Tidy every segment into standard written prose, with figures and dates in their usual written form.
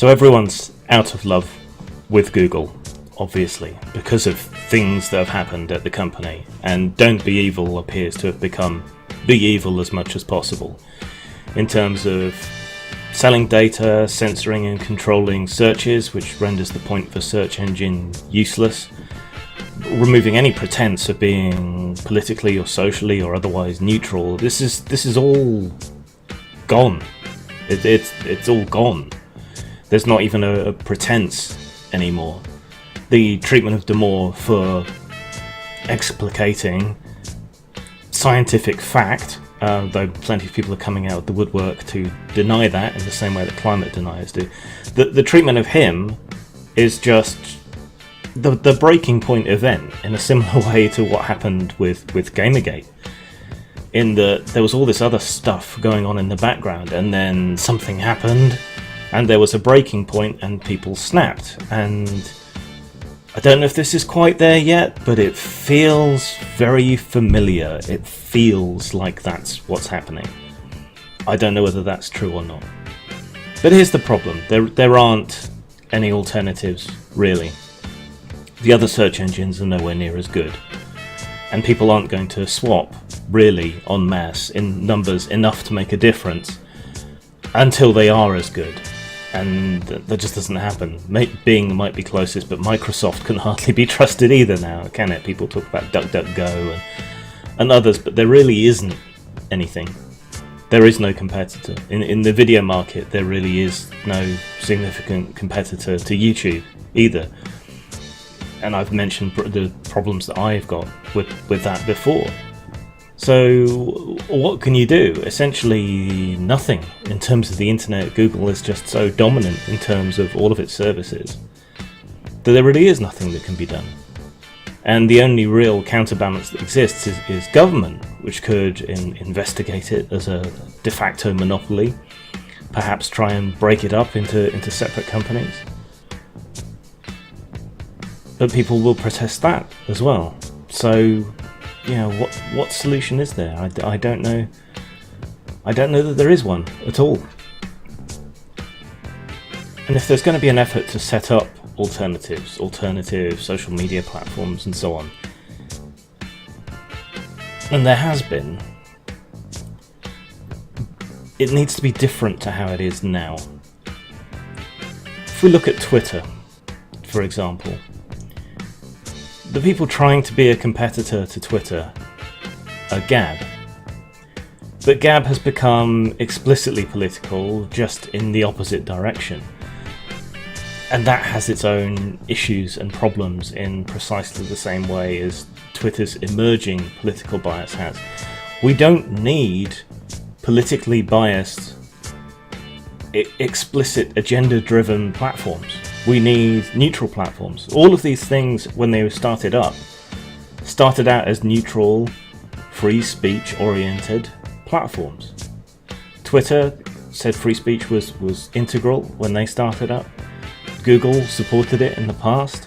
So everyone's out of love with Google, obviously, because of things that have happened at the company, and Don't Be Evil appears to have become Be Evil as much as possible, in terms of selling data, censoring and controlling searches, which renders the point of a search engine useless, removing any pretense of being politically or socially or otherwise neutral. This is all gone. It's all gone. There's not even a pretense anymore. The treatment of Demore for explicating scientific fact, though plenty of people are coming out of the woodwork to deny that in the same way that climate deniers do. The treatment of him is just the breaking point event, in a similar way to what happened with Gamergate. In that there was all this other stuff going on in the background, and then something happened, and there was a breaking point, and people snapped. And I don't know if this is quite there yet, but it feels very familiar. It feels like that's what's happening. I don't know whether that's true or not. But here's the problem. There aren't any alternatives, really. The other search engines are nowhere near as good. And people aren't going to swap, really, en masse, in numbers enough to make a difference, until they are as good. And that just doesn't happen. Bing might be closest, but Microsoft can hardly be trusted either now, can it? People talk about DuckDuckGo and others, but there really isn't anything. There is no competitor. In the video market, there really is no significant competitor to YouTube either. And I've mentioned the problems that I've got with that before. So what can you do? Essentially nothing. In terms of the internet, Google is just so dominant in terms of all of its services that there really is nothing that can be done. And the only real counterbalance that exists is government, which could investigate it as a de facto monopoly, perhaps try and break it up into separate companies. But people will protest that as well. So, what solution is there? I don't know. I don't know that there is one at all. And if there's going to be an effort to set up alternative social media platforms and so on, and there has been, it needs to be different to how it is now. If we look at Twitter, for example, the people trying to be a competitor to Twitter are Gab. But Gab has become explicitly political, just in the opposite direction. And that has its own issues and problems in precisely the same way as Twitter's emerging political bias has. We don't need politically biased, explicit, agenda-driven platforms. We need neutral platforms. All of these things, when they were started out as neutral, free speech oriented platforms. Twitter said free speech was integral when they started up. Google supported it in the past.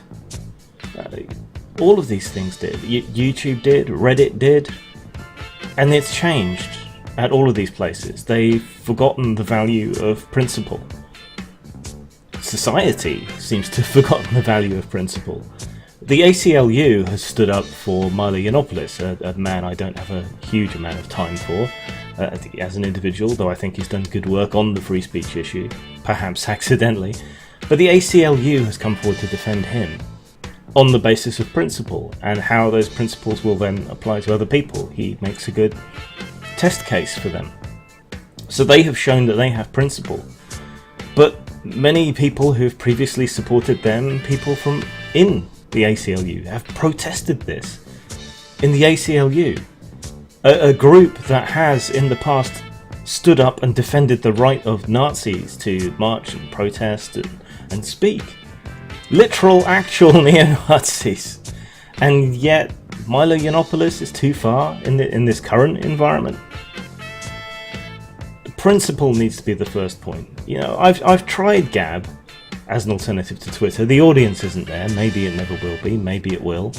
All of these things did. YouTube did, Reddit did, and it's changed at all of these places. They've forgotten the value of principle. Society seems to have forgotten the value of principle. The ACLU has stood up for Milo Yiannopoulos, a man I don't have a huge amount of time for as an individual, though I think he's done good work on the free speech issue, perhaps accidentally. But the ACLU has come forward to defend him on the basis of principle, and how those principles will then apply to other people. He makes a good test case for them. So they have shown that they have principle. But many people who've previously supported them, people from in the ACLU, have protested this. In the ACLU, a group that has in the past stood up and defended the right of Nazis to march and protest and speak. Literal, actual neo-Nazis. And yet Milo Yiannopoulos is too far in this current environment. Principle needs to be the first point. I've tried Gab as an alternative to Twitter. The audience isn't there. Maybe it never will be. Maybe it will.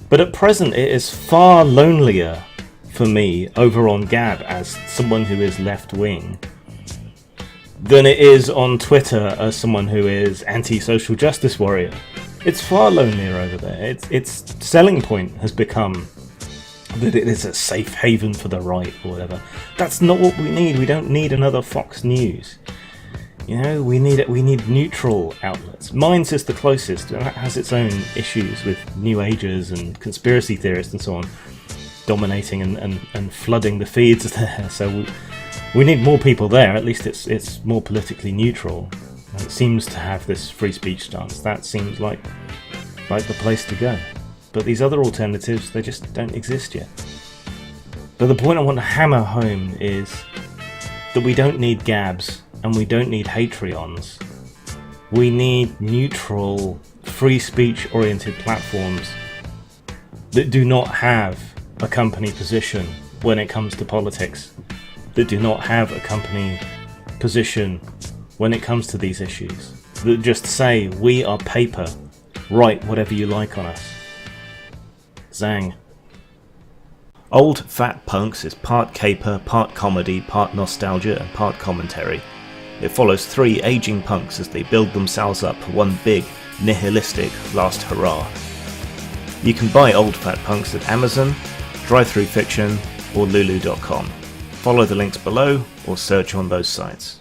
But at present, it is far lonelier for me over on Gab as someone who is left-wing than it is on Twitter as someone who is anti-social justice warrior. It's far lonelier over there. Its selling point has become that it is a safe haven for the right or whatever. That's not what we need. We don't need another Fox News. You know, we need neutral outlets. Mine's is the closest. It has its own issues with New Agers and conspiracy theorists and so on dominating and flooding the feeds there. So we need more people there. At least it's more politically neutral. And it seems to have this free speech stance. That seems like the place to go. But these other alternatives, they just don't exist yet. But the point I want to hammer home is that we don't need Gabs and we don't need Patreons. We need neutral, free speech oriented platforms that do not have a company position when it comes to politics, that do not have a company position when it comes to these issues, that just say, we are paper, write whatever you like on us. Zang. Old Fat Punks is part caper, part comedy, part nostalgia and part commentary. It follows three aging punks as they build themselves up for one big, nihilistic last hurrah. You can buy Old Fat Punks at Amazon, Drive-Thru Fiction or Lulu.com. Follow the links below or search on those sites.